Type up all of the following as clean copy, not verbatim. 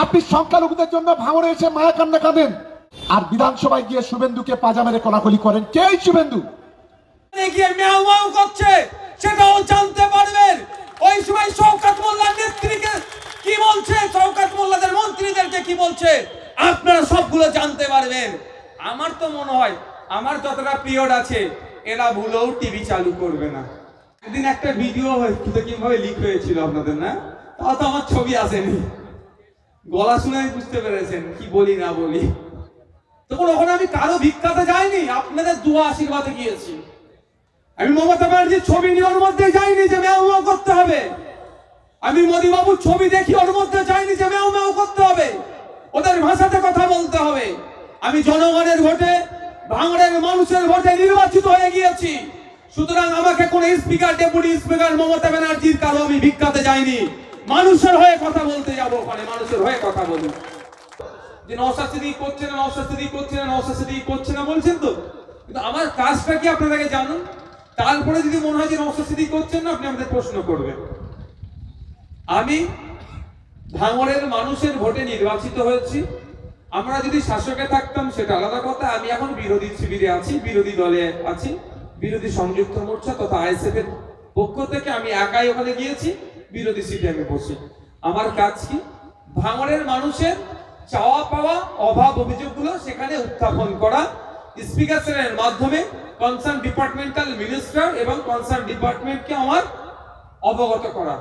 আপনি সংখ্যালঘুদের জন্য ভাঙড়ে এসে মায়া কান্না কাঁদেন, আর বিধানসভায় গিয়ে শুভেন্দুকে পাজা মেরে কোলাকুলি করেন। কে শুভেন্দু? গিয়ে ম্যাও ম্যাও করছে সেটাও জানতে পারবেন। ওই সময় শওকত মোল্লার নেত্রীকে কি বলছে, শওকত মোল্লাদের মন্ত্রীদেরকে কি বলছে, আপনারা সবগুলো জানতে পারবেন। আমার তো মনে হয় আমার যতটা পিরিয়ড আছে এরা ভুলেও টিভি চালু করবে না। একদিন একটা ভিডিও কিভাবে লিক হয়েছিল আপনাদের, না তাও তো আমার ছবি আসেনি, গলা শুনে বুঝতে পেরেছেন কি বলি না বলি। তখন ওখানে আমি কারো ভিক্ষাতে যাইনি, আপনাদের দোয়া আশীর্বাদে গিয়েছি। আমি মমতা ব্যানার্জির ছবি নিয়ে ওর মধ্যে যাইনি যে ম্যাও ম্যাও করতে হবে। আমি মোদী বাবুর ছবি দেখি ওর মধ্যে যাইনি যে ম্যাও ম্যাও করতে হবে, ওদের ভাষাতে কথা বলতে হবে। আমি জনগণের ভোটে, ভাঙড়ের মানুষের ভোটে নির্বাচিত হয়ে গিয়েছি। সুতরাং আমাকে কোন স্পিকার, ডেপুটি স্পিকার মমতা ব্যানার্জির কারো আমি ভিক্ষাতে যাইনি, মানুষের হয়ে কথা বলতে যাবো। ওখানে মানুষের হয়ে কথা বলি যে নওশাদ সিদ্দিকী করছে না, নওশাদ সিদ্দিকী করছে না, নওশাদ সিদ্দিকী করছে না বলছেন তো, কিন্তু আমার কাজটা কি আপনাদেরকে জানুন। তারপরে যদি মনে হয় যে নওশাদ সিদ্দিকী করছেন না, আপনি আমাদের প্রশ্ন করবেন। আমি ভাঙড়ের মানুষের ভোটে নির্বাচিত হয়েছি। আমরা যদি শাসকে থাকতাম সেটা আলাদা কথা। আমি এখন বিরোধী শিবিরে আছি, বিরোধী দলে আছি, বিরোধী সংযুক্ত মোর্চা তথা আইএসএফ এর পক্ষ থেকে আমি একাই ওখানে গিয়েছি, বিরোধী সিটে আমি বসি। আমার কাজ কি? ভাঙড়ের মানুষের চাওয়া পাওয়া, অভাব, অভিযোগগুলো সেখানে উত্থাপন করা, স্পিকার স্যারের মাধ্যমে কনসার্ন ডিপার্টমেন্টাল মিনিস্টার এবং কনসার্ন ডিপার্টমেন্টকে আমার অবগত করা।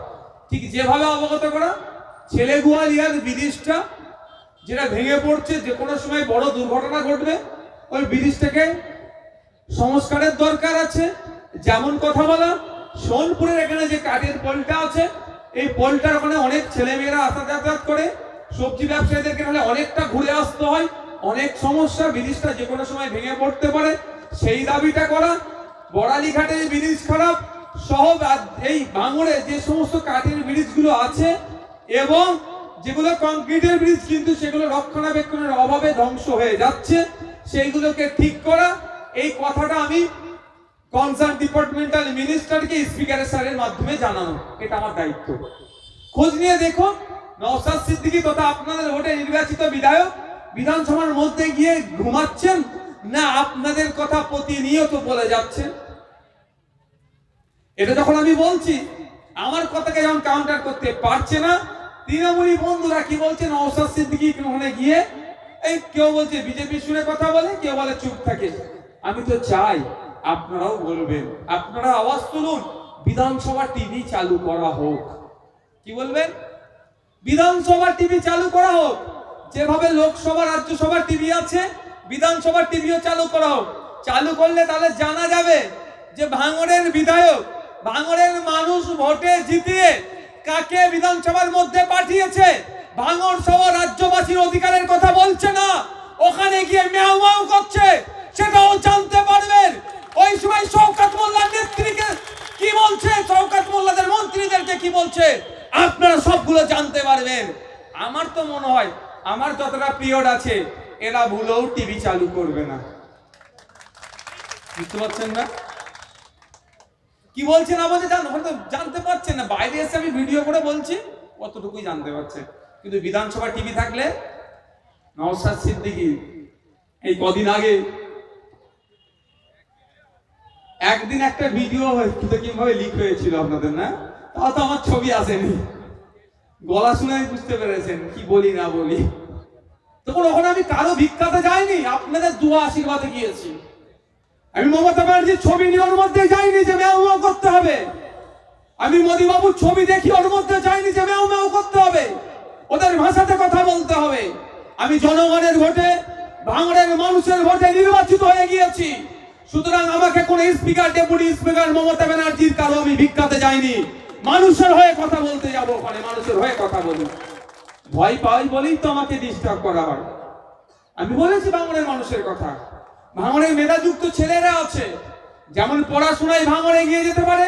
ঠিক যেভাবে অবগত করা, ছেলেগুয়ালিয়ার ব্রিজটা যেটা ভেঙে পড়ছে, যে কোনো সময় বড় দুর্ঘটনা ঘটবে, ওই ব্রিজটাকে সংস্কারের দরকার আছে। যেমন কথা বলা, সোনপুরের এখানে যে কাঠের পোলটা আছে, এই পোলটার ওখানে অনেক ছেলেমেয়েরা আসা যাতায়াত করে, সবজি ব্যবসায়ীদেরকে তাহলে অনেকটা ঘুরে আসতে হয়, অনেক সমস্যা, ব্রিজটা যে কোনো সময় ভেঙে পড়তে পারে, সেই দাবিটা করা। বড়ালিঘাটে ব্রিজ খারাপ সহ এই ভাঙড়ে যে সমস্ত কাঠের ব্রিজগুলো আছে এবং যেগুলো কংক্রিটের ব্রিজ কিন্তু সেগুলো রক্ষণাবেক্ষণের অভাবে ধ্বংস হয়ে যাচ্ছে, সেইগুলোকে ঠিক করা। এই কথাটা আমি কনসার্ন ডিপার্টমেন্টাল মিনিস্টারকে স্পিকারের স্যারের মাধ্যমে জানানো, এটা আমার দায়িত্ব। খোঁজ নিয়ে দেখো, নওশাদ সিদ্দিকী তথা আপনাদের ভোটে নির্বাচিত বিধায়ক বিধানসভার মধ্যে গিয়ে ঘুমাচ্ছেন না আপনাদের কথা প্রতিনিয়ত বলে যাচ্ছেন। এটা যখন আমি বলছি, আমার কথাকে যখন কাউন্টার করতে পারছে না, তৃণমূলী বন্ধুরা কি বলছে, নওশাদ সিদ্দিকী ওখানে গিয়ে এই কেউ বলছে বিজেপি সুরে কথা বলে, কেউ বলে চুপ থাকে। আমি তো চাই আপনারাও বলবেন, আপনারা আওয়াজ তুলুন, বিধানসভা টিভি চালু করা হোক। কি বলবেন? বিধানসভা টিভি চালু করা হোক। যেভাবে লোকসভা, রাজ্যসভা টিভি আছে, বিধানসভা টিভিও চালু করা হোক। চালু করলে তাহলে জানা যাবে যে ভাঙড়ের বিধায়ক, ভাঙড়ের মানুষ ভোটে জিতিয়ে কাকে বিধানসভার মধ্যে পাঠিয়েছে। ভাঙড় সহ রাজ্যবাসীর অধিকারের কথা বলছে না, ওখানে গিয়ে ম্যাও ম্যাও করছে, সেটাও জানতে পারবেন। ওই সময় শওকত মোল্লার নেত্রীকে কি বলছে, শওকত মোল্লাদের মন্ত্রীদেরকে কি বলছে, আপনারা সবগুলো জানতে পারবেন। আমার তো মনে হয় আমার যতটা পিরিয়ড আছে এরা ভুলেও টিভি চালু করবে না। বুঝতে পারছেন না কি বলছে না বলছে, হয়তো জানতে পারছেন না। বাইরে এসে আমি ভিডিও করে বলছি, কতটুকুই জানতে পারছে। কিন্তু বিধানসভা টিভি থাকলে নওশাদ সিদ্দিকী এই কদিন আগে একদিন একটা ভিডিও কিভাবে লিক হয়েছিল আপনাদের, না তাও তো আমার ছবি আসেনি, গলা শুনে বুঝতে পেরেছেন কি বলি না বলি। তখন ওখানে আমি কারো ভিক্ষাতে যাইনি, আপনাদের দোয়া আশীর্বাদে গিয়েছি। আমি মমতা ব্যানার্জির ছবি নিয়ে ওর মধ্যে যাইনি যে ম্যাও ম্যাও করতে হবে। আমি মোদী বাবুর ছবি দেখি ওর মধ্যে যাইনি যে ম্যাও ম্যাও করতে হবে, ওদের ভাষাতে কথা বলতে হবে। আমি জনগণের ভোটে, ভাঙড়ের মানুষের ভোটে নির্বাচিত হয়ে গিয়েছি। সুতরাং আমাকে কোন স্পিকার, ডেপুটি স্পিকার মমতা ব্যানার্জির কারো আমি ভিক্ষাতে যাইনি, মানুষের হয়ে কথা বলতে যাবো। ওখানে মানুষের হয়ে কথা বলি। ভয় পাই বলেই তো আমাকে ডিস্টার্ব করা হয়। আমি বলেছি ভাঙড়ের মানুষের কথা। ভাঙড়ে মেধাযুক্ত ছেলেরা আছে, যেমন পড়াশোনায় ভাঙড়ে এগিয়ে যেতে পারে,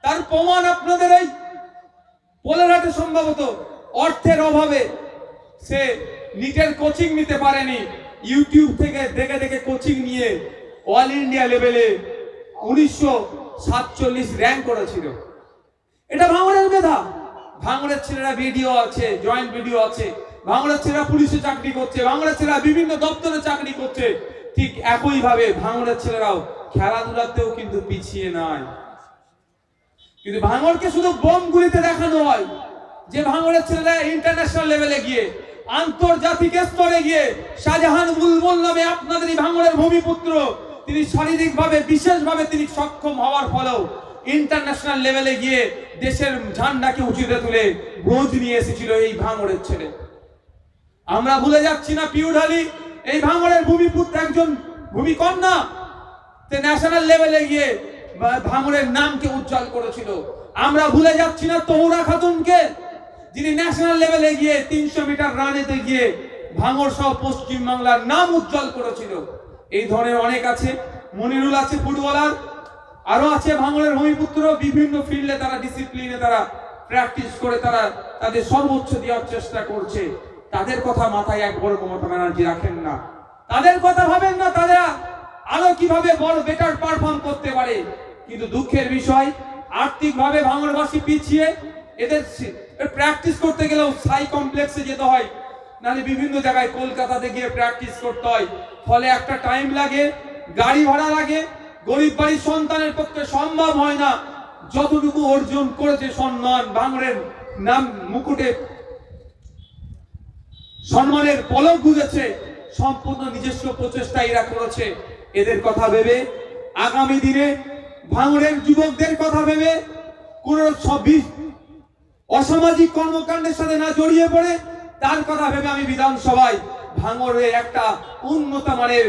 তার প্রমাণ আপনাদের এই পোলেরহাটে সম্ভবত অর্থের অভাবে সে নিটের কোচিং নিতে পারেনি, ইউটিউব থেকে দেখে দেখে কোচিং নিয়ে অল ইন্ডিয়া লেভেলে 1947 র্যাঙ্ক করেছিল। এটা ভাঙড়ের মেধা। ভাঙড়ের ছেলেরা ভিডিও আছে, জয়েন্ট ভিডিও আছে, ভাঙড়ের ছেলেরা পুলিশে চাকরি করছে, ভাঙড়ের ছেলেরা বিভিন্ন দপ্তরে চাকরি করছে, ঠিক একই ভাবে ভাঙড়ের ছেলেরাও খেলাধুলাতেও কিন্তু পিছিয়ে নাই। কিন্তু ভাঙড়কে শুধু বোমগুলিতে দেখানো হয় যে ভাঙড়ের ছেলেরা ইন্টারন্যাশনাল লেভেলে গিয়ে, আন্তর্জাতিক স্তরে গিয়ে, শাহজাহান বুলবুল নামে আপনাদের এই ভাঙড়ের ভূমিপুত্র, তিনি শারীরিকভাবে বিশেষভাবে তিনি সক্ষম হওয়ার ফলেও ইন্টারন্যাশনাল লেভেলে গিয়ে দেশের ঝান্ডাকে উঁচুতে তুলে ব্রোঞ্জ নিয়ে এসেছিল এই ভাঙড়ের ছেলে। আমরা ভুলে যাচ্ছি না পিউঢালি এই ভাঙড়ের ভূমিপুত্র, একজন ভূমিকন্যা, তে ন্যাশনাল লেভেলে গিয়ে ভাঙড়ের নামকে উজ্জ্বল করেছিল। আমরা ভুলে যাচ্ছি না তহুরা খাতুনকে, যিনি ন্যাশনাল লেভেলে গিয়ে 300 মিটার রানেতে গিয়ে ভাঙড় সহ পশ্চিম বাংলার নাম উজ্জ্বল করেছিল। এই ধরনের অনেক আছে, মনিরুল আছে ফুটবলার, আরো আছে ভাঙড়ের ভূমিপুত্র, বিভিন্ন ফিল্ডে তারা ডিসিপ্লিনে তারা প্র্যাকটিস করে তারা তাদের সর্বোচ্চ দেওয়ার চেষ্টা করছে। তাদের কথা মাথায় একবার মমতা ব্যানার্জি রাখেন না, তাদের কথা ভাবেন না তারা আরো কিভাবে বড় বেটার পারফর্ম করতে পারে। কিন্তু দুঃখের বিষয়, আর্থিকভাবে ভাঙড়বাসী পিছিয়ে, এদের প্র্যাকটিস করতে গেলেও সাই কমপ্লেক্সে যেতে হয়, নাহলে বিভিন্ন জায়গায় কলকাতাতে গিয়ে প্র্যাকটিস করতে হয়। ফলে একটা টাইম লাগে, গাড়ি ভাড়া লাগে, গরিব বাড়ির সন্তানের পক্ষে সম্ভব হয় না যতটুকু অর্জন করেছে সম্মান, ভাঙড়ের নাম মুকুটে সম্মানের পলক বুঝেছে, সম্পূর্ণ নিজস্ব প্রচেষ্টা এরা করেছে। এদের কথা ভেবে আগামী দিনে ভাঙড়ের যুবকদের কথা ভেবে কোন অসামাজিক কর্মকাণ্ডের সাথে না জড়িয়ে পড়ে তার কথা ভেবে আমি বিধানসভায় ভাঙড়ে একটা উন্নত মানের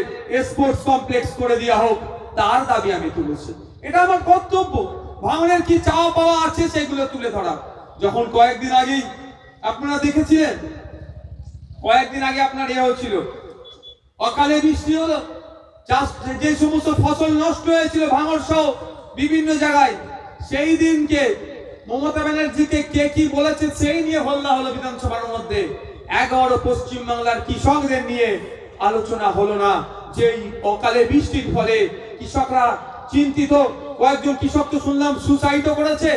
স্পোর্টস কমপ্লেক্স করে দেওয়া হোক, তার দাবি আমি তুলেছি। এটা আমার কর্তব্য, ভাঙড়ের কি চাওয়া পাওয়া আছে সেগুলো তুলে ধরা। যখন কয়েকদিন আগেই আপনারা দেখেছিলেন, কয়েকদিন আগে আপনার হয়েছিল, অকালে বৃষ্টি হলো, চাষ যে সমস্ত ফসল নষ্ট হয়েছিল ভাঙড় সহ বিভিন্ন জায়গায়, সেই দিনকে মমতা ব্যানার্জিকে কে কি বলেছে সেই নিয়ে হল্লা হলো বিধানসভার মধ্যে। 11 পশ্চিম বাংলার কৃষকদের নিয়ে আলোচনা হলো না, যে অকালে বৃষ্টির ফলে কৃষকরা চিন্তিত। কয়েকজন কৃষক তো শুনলাম সুসাইডও করেছে।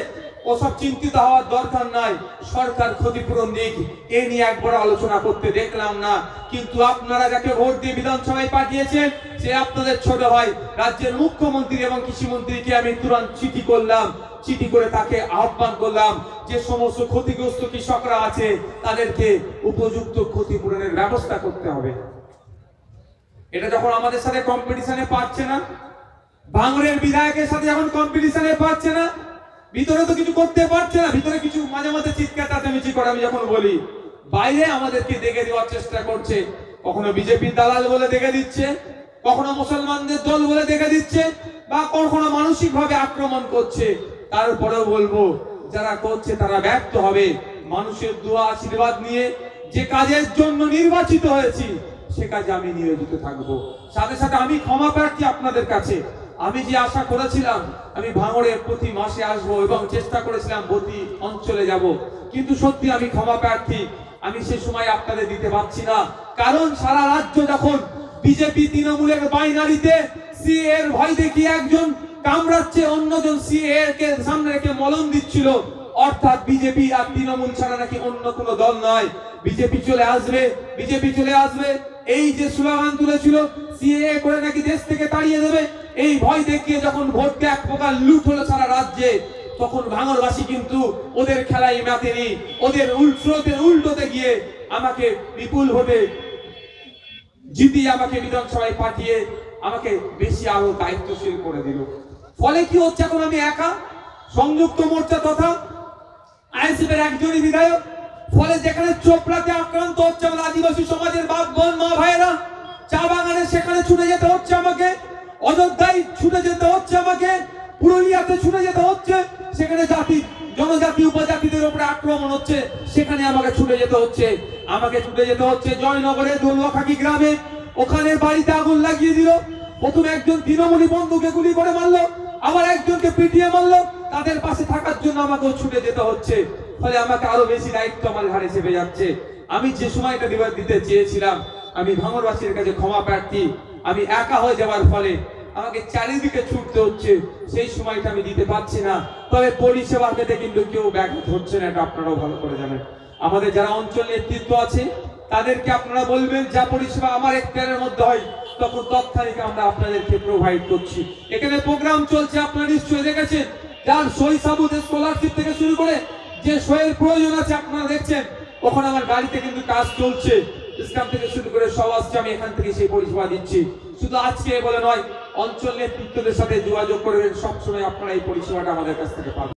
ওসব চিন্তিত হওয়ার দরকার নাই, সরকার ক্ষতিপূরণ দিক, এ নিয়ে একবার আলোচনা করতে দেখলাম না। কিন্তু আপনারা যাকে ভোট দিয়ে বিধানসভায় পাঠিয়েছেন সে আপনাদের ছোট ভাই রাজ্যের মুখ্যমন্ত্রী এবং কৃষিমন্ত্রীকে আমি তুরন্ত চিঠি করলাম, চিঠি করে তাকে আহ্বান করলাম যে সমস্ত ক্ষতিগ্রস্ত কৃষকরা আছে তাদেরকে উপযুক্ত ক্ষতিপূরণের ব্যবস্থা করতে হবে। এটা যখন আমাদের সাথে কম্পিটিশনে পাচ্ছে না, ভাঙড়ের বিধায়কের সাথে যখন কম্পিটিশনে পাচ্ছে না, ভিতরে তো কিছু করতে পারছে না, ভিতরে কিছু মাঝে মাঝে চিৎকার চেঁচামেচি করে আমি যখন বলি, বাইরে আমাদেরকে দেখে দেওয়ার চেষ্টা করছে। কখনো বিজেপির দালাল বলে দেখে দিচ্ছে, কখনো মুসলমানদের দল বলে দেখে দিচ্ছে, বা কখনো মানসিক ভাবে আক্রমণ করছে। তারপরেও বলবো যারা করছে তারা ব্যর্থ হবে। মানুষের দোয়া আশীর্বাদ নিয়ে যে কাজের জন্য নির্বাচিত হয়েছি সে কাজে আমি নিয়োজিত থাকবো। সাথে সাথে আমি ক্ষমা প্রার্থী আপনাদের কাছে। আমি যে আশা করেছিলাম আমি ভাঙড়ে প্রতি মাসে আসবো এবং চেষ্টা করেছিলাম প্রতি অঞ্চলে যাব, কিন্তু সত্যি আমি ক্ষমা প্রার্থী, আমি সে সময় আপনাদের দিতে পারছি না। কারণ সারা রাজ্য যখন বিজেপি তৃণমূলের বাইনারিতে সিএ এর ভয় দেখিয়ে একজন কামড়াচ্ছে, অন্যজন সিএ কে সামনে রেখে মলম দিচ্ছিল, অর্থাৎ বিজেপি আর তৃণমূল ছাড়া নাকি অন্য কোনো দল নয়, বিজেপি চলে আসবে, বিজেপি চলে আসবে, এই যে স্লোগান তুলেছিল সিএ করে নাকি দেশ থেকে তাড়িয়ে দেবে, এই ভয় দেখিয়ে যখন ভোটকে এক প্রকার লুট হলো সারা রাজ্যে, তখন ভাঙড়বাসী কিন্তু ওদের খেলায় মেতেনি, ওদের উল্টোতে গিয়ে আমাকে বিপুল ভোটে জিতিয়ে আমাকে বিধানসভায় পাঠিয়ে আমাকে বেশি আরো দায়িত্বশীল করে দিল। ফলে কি হচ্ছে, এখন আমি একা, সংযুক্ত মোর্চা তথা আইএসএফের একজনই বিধায়ক। ফলে যেখানে চোপড়াতে আক্রান্ত হচ্ছে আমার আদিবাসী সমাজের বাপ বোন মা ভাইয়েরা, চা বাগানে সেখানে ছুটে যেতে হচ্ছে আমাকে, অযোধ্যায় ছুটে যেতে হচ্ছে আমাকে, পুরুলিয়াতে ছুটে যেতে হচ্ছে, সেখানে জনজাতি উপজাতিদের উপরে আক্রমণ হচ্ছে, সেখানে আমাকে ছুটে যেতে হচ্ছে। আমাকে ছুটে যেতে হচ্ছে জয়নগরের দোলুয়াখাকি গ্রামে, ওখানে বাড়িতে আগুন লাগিয়ে দিল। প্রথমে একজন তৃণমূলী বন্ধুকে গুলি করে মারলো, আবার একজনকে পিটিয়ে মারলো, তাদের পাশে থাকার জন্য আমাকেও ছুটে যেতে হচ্ছে। ফলে আমাকে আরো বেশি দায়িত্ব আমার ঘাড়ে চেপে যাচ্ছে। আমি যে সময়টা দিতে চেয়েছিলাম, আমি ভাঙড়বাসীর কাছে ক্ষমা প্রার্থী, আমি একা হয়ে যাওয়ার ফলে আমাকে চারিদিকে ছুটতে হচ্ছে, সেই সময়টা আমি দিতে পারছি না। তবে পরিষেবা পেতে কিন্তু কেউ ব্যাঘাত হচ্ছে না, এটা আপনারাও ভালো করে জানেন। আমাদের যারা অঞ্চল নেতৃত্ব আছে তাদেরকে আপনারা বলবেন যা পরিষেবা আমার এখতিয়ারের মধ্যে হয় তখন তৎক্ষণিক আমরা আপনাদেরকে প্রোভাইড করছি। এখানে প্রোগ্রাম চলছে, আপনারা নিশ্চয়ই দেখেছেন, যার সই সাবুত স্কলারশিপ থেকে শুরু করে যে সইয়ের প্রয়োজন আছে আপনারা দেখছেন। ওখানে আমার গাড়িতে কিন্তু কাজ চলছে, ইসলাম থেকে শুরু করে সব আসছে, আমি এখান থেকে সেই পরিষেবা দিচ্ছি। শুধু আজকে বলে নয়, অঞ্চল নেতৃত্বদের সাথে যোগাযোগ করবেন, সবসময় আপনারা এই পরিষেবাটা আমাদের কাছ থেকে পাবেন।